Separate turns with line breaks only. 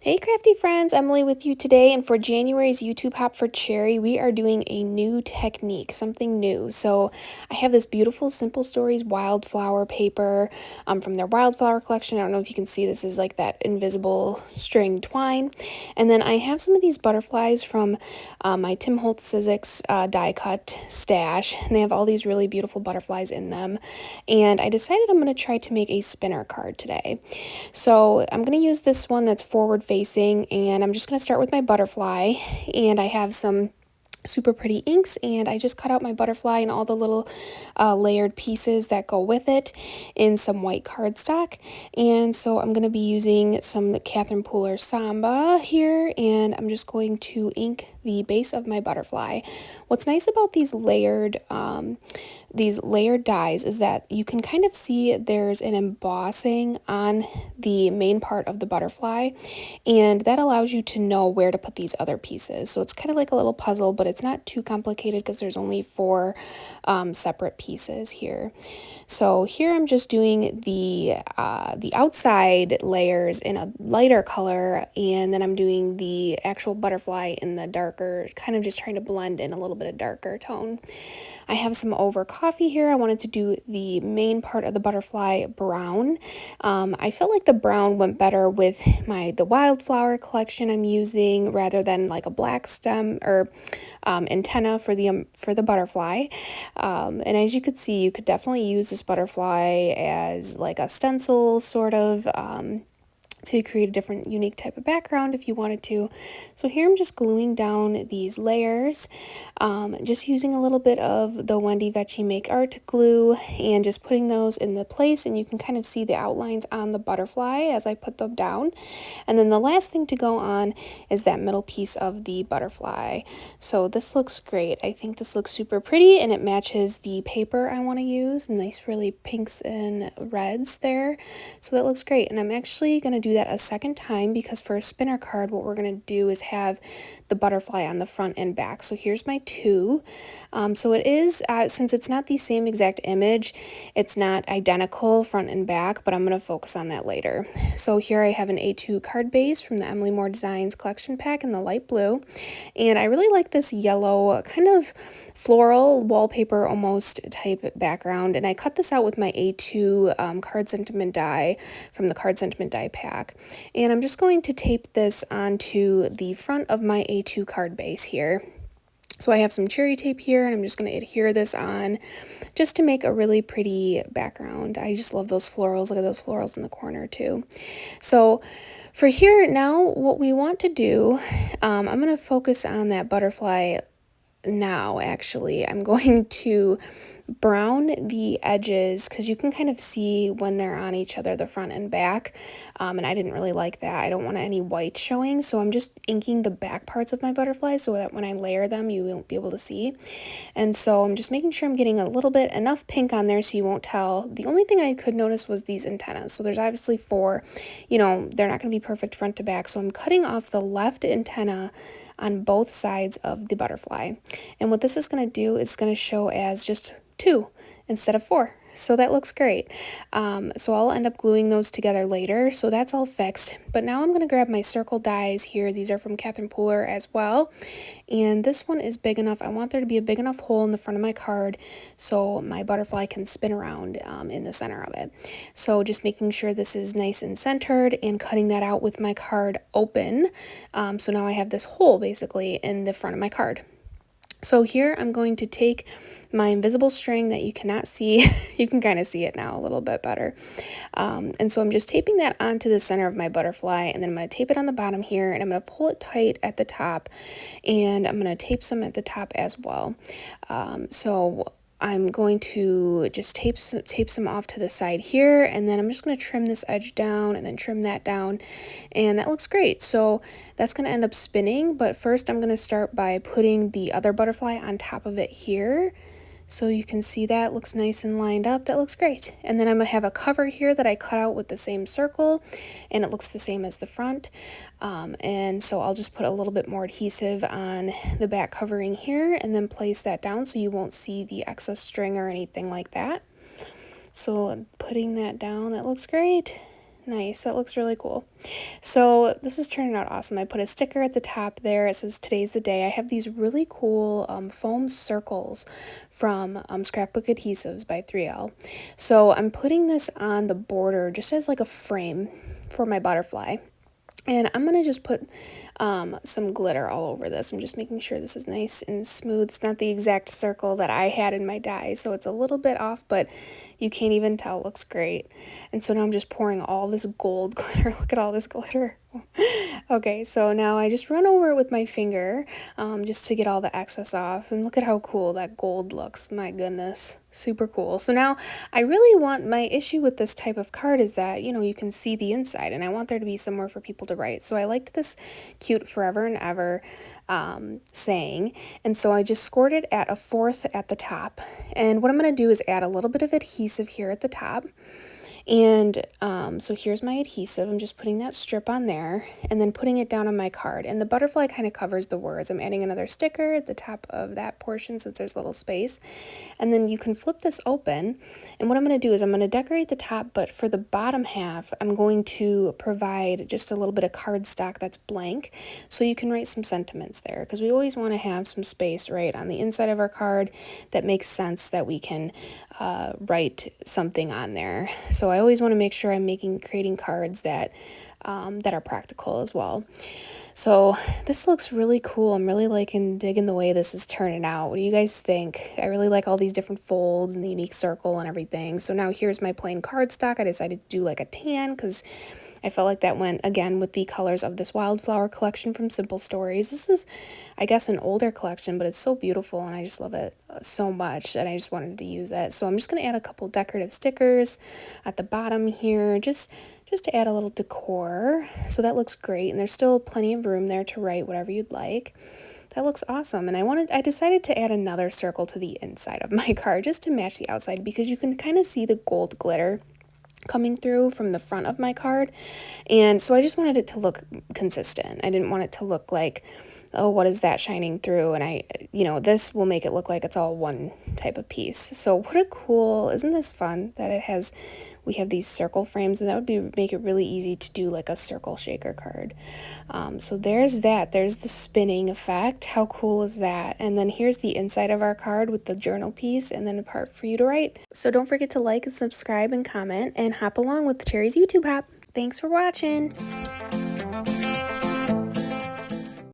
Hey crafty friends, Emily with you today, and for January's YouTube Hop for Cherry, we are doing a new technique, something new. So I have this beautiful Simple Stories wildflower paper from their wildflower collection. I don't know if you can see, this is like that invisible string twine. And then I have some of these butterflies from my Tim Holtz Sizzix die cut stash, and they have all these really beautiful butterflies in them. And I decided I'm going to try to make a spinner card today. So I'm going to use this one that's forward facing, and I'm just going to start with my butterfly, and I have some super pretty inks, and I just cut out my butterfly and all the little layered pieces that go with it in some white cardstock. And so I'm going to be using some Catherine Pooler Samba here, and I'm just going to ink the base of my butterfly. What's nice about these layered dies is that you can kind of see there's an embossing on the main part of the butterfly, and that allows you to know where to put these other pieces. So it's kind of like a little puzzle, but it's not too complicated because there's only four separate pieces here. So here I'm just doing the outside layers in a lighter color, and then I'm doing the actual butterfly in the darker, kind of just trying to blend in a little bit of darker tone. I have some over coffee here. I wanted to do the main part of the butterfly brown. I felt like the brown went better with the wildflower collection I'm using rather than like a black stem or antenna for the butterfly. And as you could see, you could definitely use this butterfly as like a stencil sort of. To create a different unique type of background if you wanted to. So here I'm just gluing down these layers, just using a little bit of the Wendy Vecchi Make Art glue and just putting those in the place, and you can kind of see the outlines on the butterfly as I put them down. And then the last thing to go on is that middle piece of the butterfly. So this looks great. I think this looks super pretty, and it matches the paper I want to use. Nice really pinks and reds there. So that looks great, and I'm actually going to do that a second time because for a spinner card what we're going to do is have the butterfly on the front and back. So here's my two. So it is, since it's not the same exact image, it's not identical front and back, but I'm going to focus on that later. So here I have an A2 card base from the Emily Moore Designs collection pack in the light blue, and I really like this yellow kind of floral wallpaper almost type background, and I cut this out with my A2 card sentiment die from the card sentiment die pack, and I'm just going to tape this onto the front of my A2 card base here. So I have some cherry tape here, and I'm just going to adhere this on just to make a really pretty background. I just love those florals. Look at those florals in the corner too. So for here now, what we want to do, I'm going to focus on that butterfly now. Actually, I'm going to brown the edges because you can kind of see when they're on each other, the front and back, and I didn't really like that. I don't want any white showing, so I'm just inking the back parts of my butterflies so that when I layer them you won't be able to see. And so I'm just making sure I'm getting a little bit enough pink on there so you won't tell. The only thing I could notice was these antennas. So there's obviously four, they're not going to be perfect front to back, so I'm cutting off the left antenna on both sides of the butterfly. And what this is going to do is going to show as just two instead of four. So that looks great. So I'll end up gluing those together later. So that's all fixed. But now I'm going to grab my circle dies here. These are from Catherine Pooler as well. And this one is big enough. I want there to be a big enough hole in the front of my card so my butterfly can spin around in the center of it. So just making sure this is nice and centered and cutting that out with my card open. So now I have this hole basically in the front of my card. So here I'm going to take my invisible string that you cannot see. You can kind of see it now a little bit better. And so I'm just taping that onto the center of my butterfly, and then I'm going to tape it on the bottom here, and I'm going to pull it tight at the top, and I'm going to tape some at the top as well. So I'm going to just tape some off to the side here, and then I'm just going to trim this edge down and then trim that down, and that looks great. So that's going to end up spinning, but first I'm going to start by putting the other butterfly on top of it here. So you can see that looks nice and lined up. That looks great. And then I'm going to have a cover here that I cut out with the same circle, and it looks the same as the front. And so I'll just put a little bit more adhesive on the back covering here and then place that down so you won't see the excess string or anything like that. So putting that down, that looks great. Nice, that looks really cool. So this is turning out awesome. I put a sticker at the top there. It says today's the day. I have these really cool foam circles from Scrapbook Adhesives by 3L. So I'm putting this on the border just as like a frame for my butterfly. And I'm going to just put some glitter all over this. I'm just making sure this is nice and smooth. It's not the exact circle that I had in my die, so it's a little bit off, but you can't even tell. It looks great. And so now I'm just pouring all this gold glitter. Look at all this glitter. Okay, so now I just run over it with my finger just to get all the excess off. And look at how cool that gold looks. My goodness, super cool. So now I really want, my issue with this type of card is that, you know, you can see the inside and I want there to be somewhere for people to write. So I liked this cute forever and ever saying. And so I just scored it at a 4th at the top. And what I'm going to do is add a little bit of adhesive here at the top. And so here's my adhesive. I'm just putting that strip on there and then putting it down on my card. And the butterfly kind of covers the words. I'm adding another sticker at the top of that portion since there's a little space. And then you can flip this open. And what I'm going to do is I'm going to decorate the top, but for the bottom half, I'm going to provide just a little bit of cardstock that's blank so you can write some sentiments there, because we always want to have some space right on the inside of our card that makes sense that we can write something on there. So I always want to make sure I'm creating cards that that are practical as well. So this looks really cool. I'm really digging the way this is turning out. What do you guys think? I really like all these different folds and the unique circle and everything. So now here's my plain cardstock. I decided to do like a tan because I felt like that went again with the colors of this wildflower collection from Simple Stories. This is, I guess, an older collection, but it's so beautiful and I just love it so much and I just wanted to use it. So I'm just going to add a couple decorative stickers at the bottom here, just to add a little decor. So that looks great, and there's still plenty of room there to write whatever you'd like. That looks awesome. And I decided to add another circle to the inside of my card just to match the outside, because you can kind of see the gold glitter coming through from the front of my card. And so I just wanted it to look consistent. I didn't want it to look like, oh, what is that shining through? And this will make it look like it's all one type of piece. So what a cool, isn't this fun that we have these circle frames, and that would make it really easy to do like a circle shaker card. So there's that. There's the spinning effect. How cool is that? And then here's the inside of our card with the journal piece and then a part for you to write. So don't forget to like and subscribe and comment and hop along with Cherry's YouTube hop. Thanks for watching.